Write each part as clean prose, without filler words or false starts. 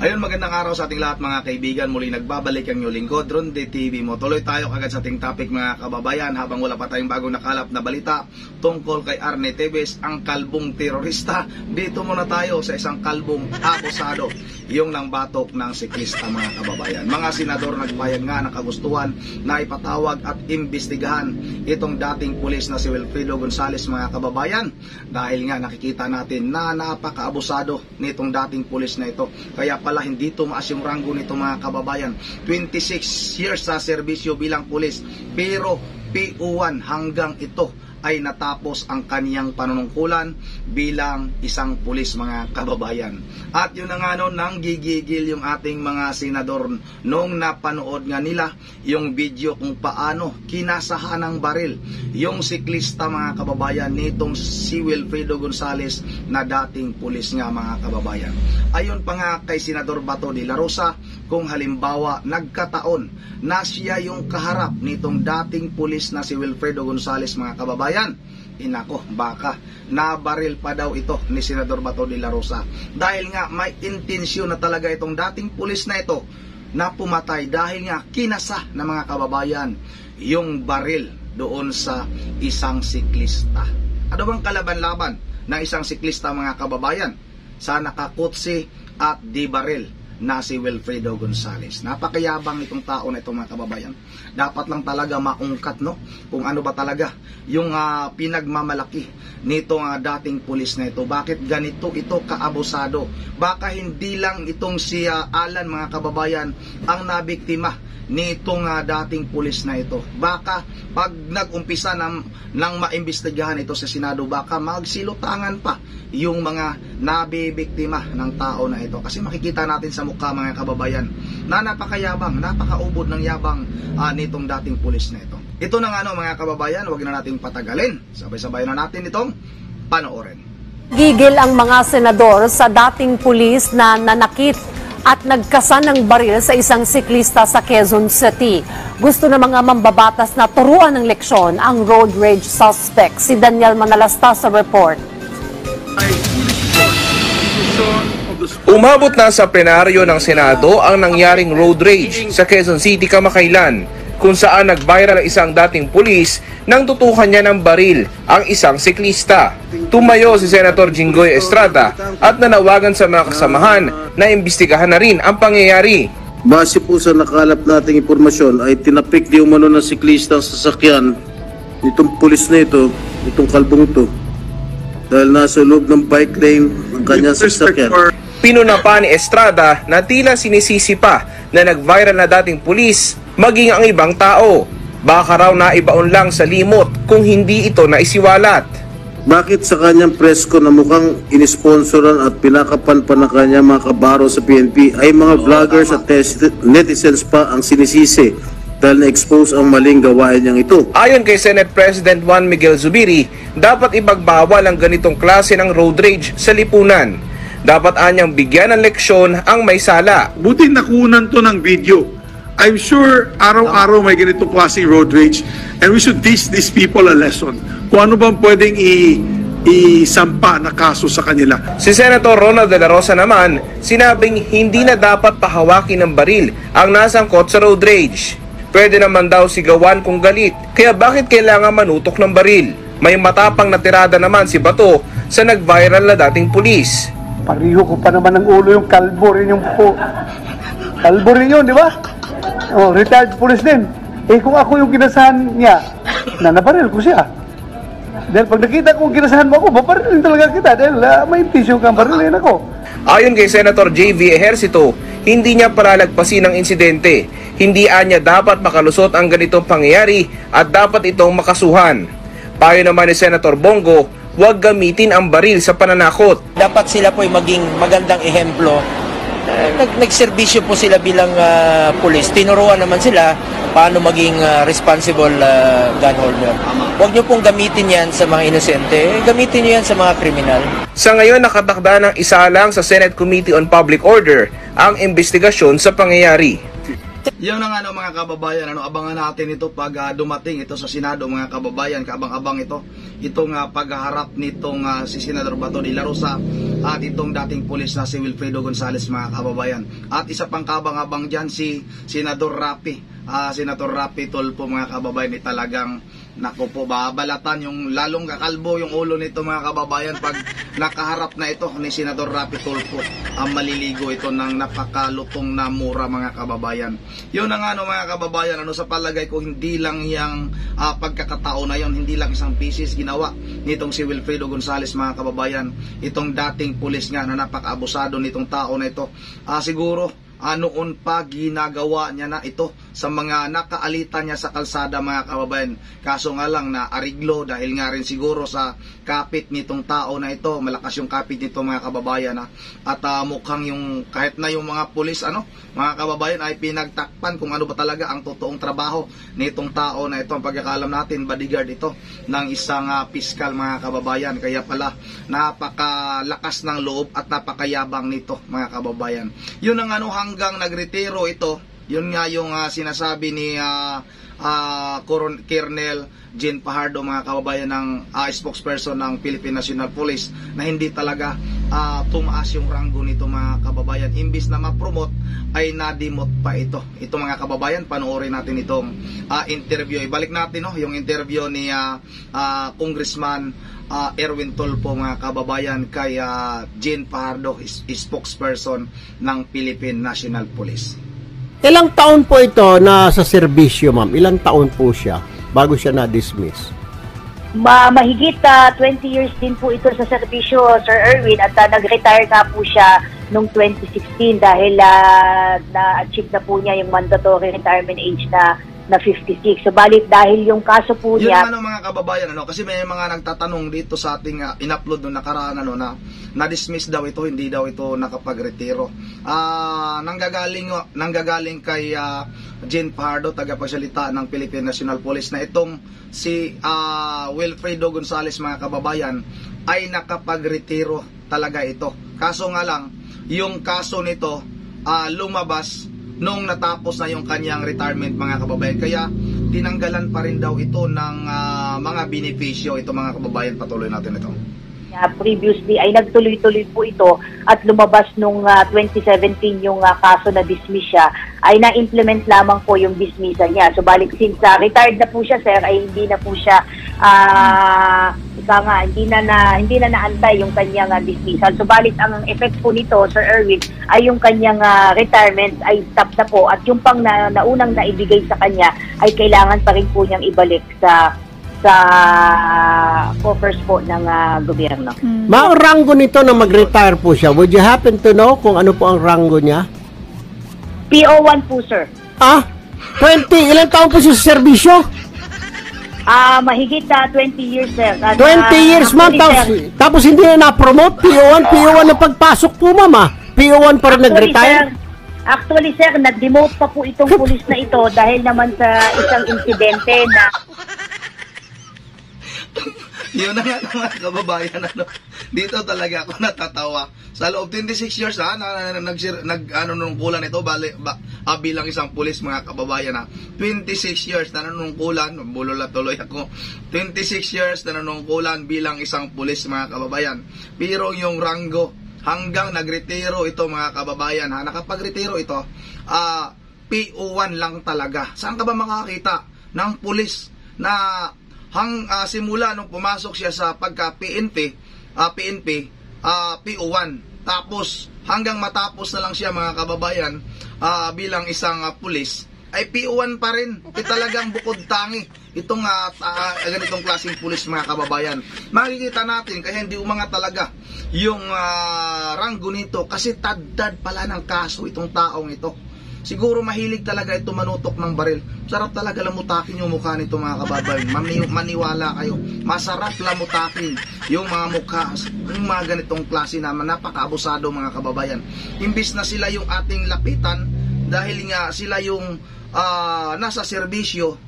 Ayun, magandang araw sa ating lahat mga kaibigan. Muli nagbabalik ang inyong lingkod, Ronde TV mo. Tuloy tayo kagad sa ating topic mga kababayan habang wala pa tayong bagong nakalap na balita tungkol kay Arne Teves, ang kalbong terorista. Dito muna tayo sa isang kalbong akusado, yung nang batok ng siklista mga kababayan. Mga senador nagpayag nga ng kagustuhan na ipatawag at imbestigahan itong dating pulis na si Wilfredo Gonzales mga kababayan. Dahil nga nakikita natin na napaka-abusado nitong dating pulis na ito. Kaya pala hindi tumaas yung ranggo nito mga kababayan. 26 years sa serbisyo bilang pulis, pero PO1 hanggang ito ay natapos ang kaniyang panunungkulan bilang isang pulis mga kababayan. At yun na nga nang gigigil yung ating mga senador nung napanood nga nila yung video kung paano kinasahan ng baril yung siklista mga kababayan nitong si Wilfredo Gonzales na dating pulis nga mga kababayan. Ayon pa nga kay Senador Bato de la Rosa, kung halimbawa nagkataon na siya yung kaharap nitong dating pulis na si Wilfredo Gonzales mga kababayan, inako, baka nabaril pa daw ito ni Senador Bato de la Rosa. Dahil nga may intensyon na talaga itong dating pulis na ito na pumatay dahil nga kinasa na mga kababayan yung baril doon sa isang siklista. Ano bang kalaban-laban ng isang siklista mga kababayan sa nakakutsi at di baril na si Wilfredo Gonzales? Napakayabang itong tao na ito mga kababayan. Dapat lang talaga maungkat kung ano ba talaga yung pinagmamalaki nitong dating pulis na ito. Bakit ganito ito kaabusado? Baka hindi lang itong si Alan mga kababayan ang nabiktima nitong dating pulis na ito. Baka pag nag-umpisa ng maimbestigahan ito sa Senado, baka magsilutangan pa yung mga nabibiktima ng tao na ito. Kasi makikita natin sa mukha mga kababayan na napakayabang, napakaubod ng yabang nitong dating pulis na ito. Ito na nga mga kababayan, huwag na nating patagalin. Sabay-sabay na natin itong panoorin. Gigil ang mga senador sa dating pulis na nanakit at nagkasan ng baril sa isang siklista sa Quezon City. Gusto ng mga mambabatas na turuan ng leksyon ang road rage suspect. Si Daniel Manalasta sa report. Umabot na sa plenaryo ng Senado ang nangyaring road rage sa Quezon City kamakailan, kung saan nag-viral ang isang dating pulis nang tutukan niya ng baril ang isang siklista. Tumayo si Senator Jinggoy Estrada at nanawagan sa mga kasamahan na imbestigahan na rin ang pangyayari. Base po sa nakalap nating impormasyon ay tinapik di umano ng siklista ang sasakyan nitong pulis na ito, itong kalbong ito, dahil nasa loob ng bike lane ng kanyang sasakyan. Pinunapa ni Estrada na tila sinisisi pa na nag-viral na dating pulis maging ang ibang tao. Baka raw naibaon lang sa limot kung hindi ito naisiwalat. Bakit sa kanyang presko na mukhang inisponsoran at pinakapan pa ng kanyang mga kabaro sa PNP ay mga vloggers at netizens pa ang sinisisi dahil na-expose ang maling gawain niyang ito? Ayon kay Senate President Juan Miguel Zubiri, dapat ipagbawal ang ganitong klase ng road rage sa lipunan. Dapat anyang bigyan ng leksyon ang may sala. Buti nakunan to ng video. I'm sure araw-araw may ganito klaseng road rage and we should teach these people a lesson. Kung ano bang pwedeng isampa na kaso sa kanila. Si Senator Ronald de la Rosa naman, sinabing hindi na dapat pahawakin ng baril ang nasangkot sa road rage. Pwede naman daw sigawan kung galit, kaya bakit kailangan manutok ng baril? May matapang na tirada naman si Bato sa nag-viral na dating pulis. Pariho ko pa naman ng ulo yung kalbo rin yung po. Kalbo rin yun, di ba? Oh, retired police din. Eh kung ako yung kinasahan niya, nabaril ko siya. Dahil pag nakita kong kinasahan mo ako, babarilin talaga kita dahil may intensyon kang barilin ako. Ayon kay Senator J.V. Ejercito, hindi niya palalagpasin ang insidente. Hindi niya dapat makalusot ang ganitong pangyayari at dapat itong makasuhan. Payo naman ni Senator Bongo, huwag gamitin ang baril sa pananakot. Dapat sila po ay maging magandang ehemplo. Nagserbisyo po sila bilang pulis. Tinuruan naman sila paano maging responsible gun holder. Huwag nyo pong gamitin yan sa mga inosente. Gamitin nyo yan sa mga kriminal. Sa ngayon, nakatakda ng isa lang sa Senate Committee on Public Order ang investigasyon sa pangyayari. Yun ang mga kababayan, abangan natin ito pag dumating ito sa Senado mga kababayan, kaabang-abang ito. Itong pagharap nitong si Senador Bato de la Rosa at itong dating pulis na si Wilfredo Gonzales mga kababayan. At isa pang kabang-abang dyan si Senador Rapi. Senator Rapi Tulfo mga kababayan, ni talagang naku po, babalatan yung lalong kakalbo yung ulo nito mga kababayan pag nakaharap na ito ni Senador Rapi Tulfo. Maliligo ito ng napakalutong na mura mga kababayan. Yun ang mga kababayan, sa palagay ko hindi lang yung pagkakataon na yun, hindi lang isang pieces ginawa nitong si Wilfredo Gonzales mga kababayan, itong dating pulis nga na napaka-abusado nitong tao na ito. Siguro noon pa ginagawa niya na ito sa mga nakaalitan niya sa kalsada mga kababayan. Kaso nga lang na ariglo dahil nga rin siguro sa kapit nitong tao na ito, malakas yung kapit nito mga kababayan at mukhang yung kahit na yung mga pulis mga kababayan ay pinagtakpan kung ano ba talaga ang totoong trabaho nitong tao na ito. Ang pagkakalam natin, bodyguard ito ng isang piskal mga kababayan, kaya pala napakalakas ng loob at napakayabang nito mga kababayan. Yun ang hanggang nagretiro ito, yun nga yung sinasabi ni Colonel Jean Fajardo mga kababayan ng spokesperson ng Philippine National Police, na hindi talaga tumaas yung ranggo nito mga kababayan. Imbis na ma-promote ay nadimot pa ito. Ito mga kababayan, panoorin natin itong interview. Ibalik natin yung interview ni Congressman Erwin Tulfo mga kababayan kay Jean Fajardo, spokesperson ng Philippine National Police. Ilang taon po ito na sa serbisyo, ma'am? Ilang taon po siya bago siya na-dismiss? Mahigit 20 years din po ito sa serbisyo, Sir Erwin, at nag-retire nga po siya noong 2016 dahil na-achieve na po niya yung mandatory retirement age na 56. So balit dahil yung kaso po niya... Yun mga kababayan, kasi may mga nagtatanong dito sa ating in-upload noong nakaraan na na-dismiss daw ito, hindi daw ito nakapag-retiro. Nanggagaling kay Jean Fajardo, tagapagsalita ng Philippine National Police, na itong si Wilfredo Gonzales mga kababayan ay nakapag-retiro talaga ito. Kaso nga lang, yung kaso nito lumabas nung natapos na yung kanyang retirement mga kababayan, kaya tinanggalan pa rin daw ito ng mga benepisyo. Ito mga kababayan, patuloy natin ito. Previously ay nagtuloy-tuloy po ito at lumabas nung 2017 yung kaso na dismiss siya, ay na-implement lamang po yung dismissal niya. So balik since retired na po siya, sir, ay hindi na po siya hindi na naantay yung kanyang dismissal. So balik ang effect po nito, Sir Erwin, ay yung kanyang retirement ay stop na po, at yung pang naunang naibigay sa kanya ay kailangan pa rin po niyang ibalik sa coffers po ng gobyerno. Ang ranggo nito na mag-retire po siya, would you happen to know kung ano po ang ranggo niya? PO1 po, sir. 20? Ilang taon po siya sa serbisyo? Mahigit 20 years, sir. 20 years, ma'am. Tapos hindi na na-promote? PO1 na pagpasok po, ma'am. PO1 pa rin nag-retire? Actually, sir, nag-demote pa po itong pulis na ito dahil naman sa isang insidente na... Yun na nga mga kababayan, dito talaga ako natatawa. Sa loob 26 years nanunungkulan ito bilang isang pulis mga kababayan 26 years nanunungkulan, bulol tuloy ako. 26 years nanunungkulan bilang isang pulis mga kababayan. Pero yung ranggo hanggang nagretiro ito mga kababayan nakapagretiro ito, PO1 lang talaga. Saan ka ba makakita ng pulis na simula nung pumasok siya sa pagka-PNP, PO1, tapos hanggang matapos na lang siya mga kababayan bilang isang pulis, ay PO1 pa rin. Talagang bukod tangi itong ganitong klaseng pulis mga kababayan. Makikita natin kaya hindi umangat talaga yung ranggo nito kasi taddad pala ng kaso itong taong ito. Siguro mahilig talaga ito manutok ng baril. Sarap talaga lamutakin yung mukha nito mga kababayan. Maniwala kayo. Masarap lamutakin yung mga mukha, yung mga ganitong klase naman. Napaka-abusado mga kababayan. Imbis na sila yung ating lapitan, dahil nga sila yung nasa serbisyo,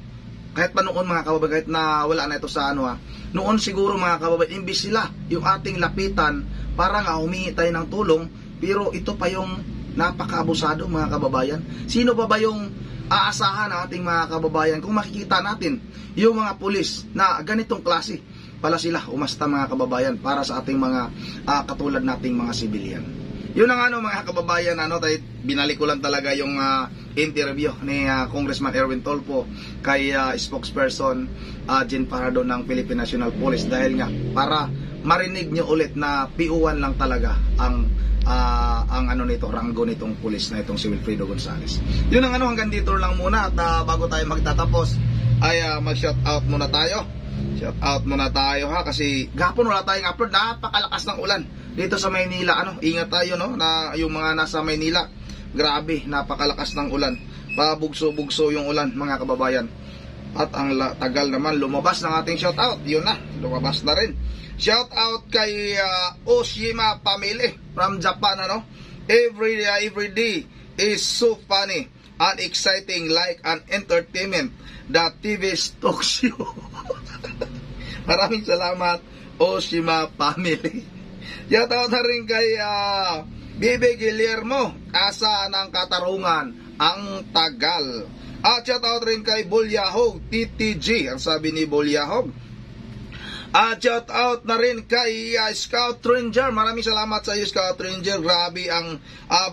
kahit pa noon mga kababayan, kahit na wala na ito sa noon siguro mga kababayan, imbis sila yung ating lapitan, para nga humingi tayo ng tulong, pero ito pa yung napaka-abusado mga kababayan. Sino ba yung aasahan ang ating mga kababayan kung makikita natin yung mga pulis na ganitong klase pala sila umasta mga kababayan para sa ating mga katulad nating mga sibilyan. Yun ang mga kababayan, tayo binalik ko lang talaga yung interview ni Congressman Erwin Tolpo kay spokesperson Jen Parado ng Philippine National Police, dahil nga para marinig nyo ulit na PO1 lang talaga ang ranggo nitong pulis na itong si Wilfredo Gonzales. Yun ang hanggang dito lang muna, at bago tayo magtatapos ay mag-shout out muna tayo. Shout out muna tayo kasi gapon wala tayong upload, napakalakas ng ulan dito sa Maynila. Ingat tayo na yung mga nasa Maynila, grabe, napakalakas ng ulan, pabugso-bugso yung ulan mga kababayan. At ang tagal naman lumabas ng ating shout out, yun na, lumabas na rin. Shout out kay Oshima family from Japan. Every day is so funny and exciting like an entertainment, the TV talk show. Maraming salamat Oshima family. Shout out na rin kay Bibi Guillermo, asa ng katarungan ang tagal. At shout out rin kay Bulyahog TTG, ang sabi ni Bulyahog. At shout out na rin kay Scout Ranger. Maraming salamat sa iyo, Scout Ranger. Grabe ang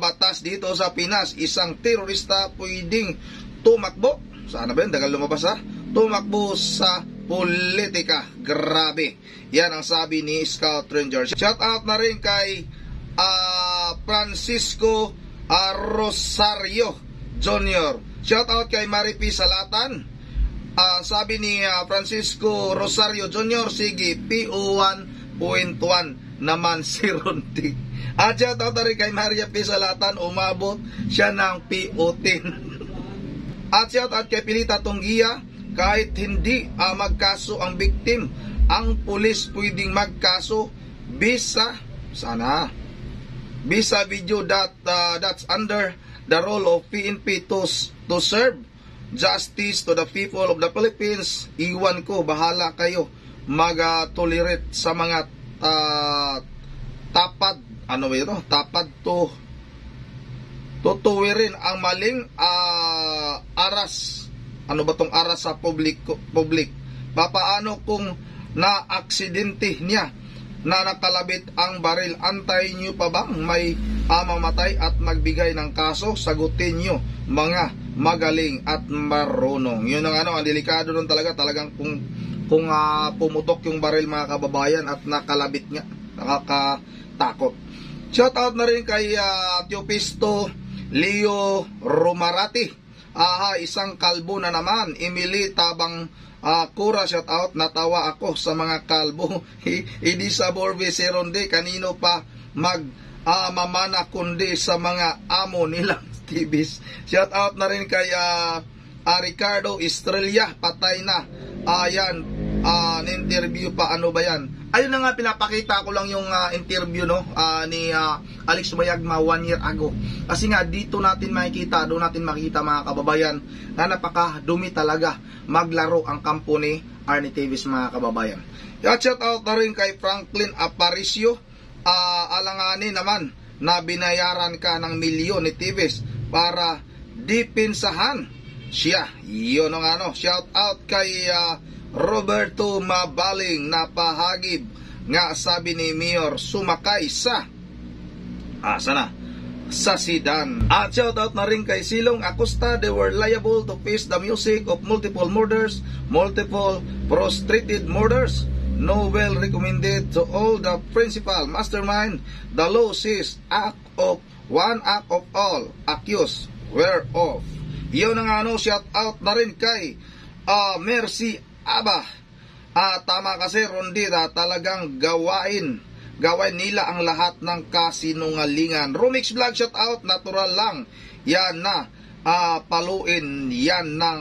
batas dito sa Pinas. Isang terorista pwedeng tumakbo. Sana ba yun? Dagal lumabas tumakbo sa politika. Grabe. Yan ang sabi ni Scout Ranger. Shout out na rin kay Francisco Rosario Jr. Shout out kay Maripi Salatan. Sabi ni Francisco Rosario Jr., sige, PO1.1 naman si Ronti. At shout out na rin kay Maria P. Salatan, umabot siya ng PO10. At shout out kay Pilita Tunggia, kahit hindi magkaso ang victim, ang pulis pwedeng magkaso bisa video that's under the role of PNP to serve justice to the people of the Philippines. Iwan ko, bahala kayo mag-tolerate sa mga tapad tutuwirin ang maling aras. Ano ba tong aras sa public? Papaano kung na-aksidente niya na nakalabit ang baril? Antayin nyo pa bang may mamatay at magbigay ng kaso? Sagutin nyo, mga magaling at marunong. Yun ang delikado nun talagang kung pumutok yung baril mga kababayan at nakalabit nga, nakakatakot. Shout out na rin kay Teopisto Leo Romarati. Isang kalbo na naman. Emily Tabang Kura, shout out. Natawa ako sa mga kalbo. Hindi sa Borbe Seronde, kanino pa mamana kundi sa mga amo nilang TVs. Shout out na rin kay Ricardo Estrella, patay na. Interview pa, ano ba yan? Ayun na nga, pinapakita ko lang yung interview ni Alex Mayagma 1 year ago. Kasi nga dito natin makikita, doon natin makita mga kababayan na napakadumi talaga maglaro ang kampo ni Arnie Teves mga kababayan. Shout out na rin kay Franklin Aparicio. Alanganin naman na binayaran ka ng milyon ni Teves para dipinsahan siya. Yun ang shout out kay Roberto Mabaling, napahagib nga sabi ni Mayor sumakay sa sedan. At shout out na rin kay Silong Acosta, they were liable to face the music of multiple murders, multiple prostrated murders. No, well recommended to all the principal mastermind. The law says one act of all accused whereof. Yun ang shout out na rin kay Mercy Aba. Tama kasi Rondita, talagang gawain nila ang lahat ng kasinungalingan. Rumix Vlog, shout out, natural lang yan na paluin yan ng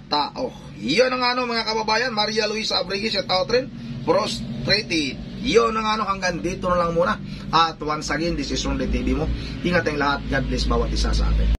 tao. Yun ang mga kababayan. Maria Luisa Abregi, shout out rin, prostrated. Yun ang hanggang dito na lang muna. At once again, this is Ronde TV mo. Ingat ang lahat. God bless bawat isa sa atin.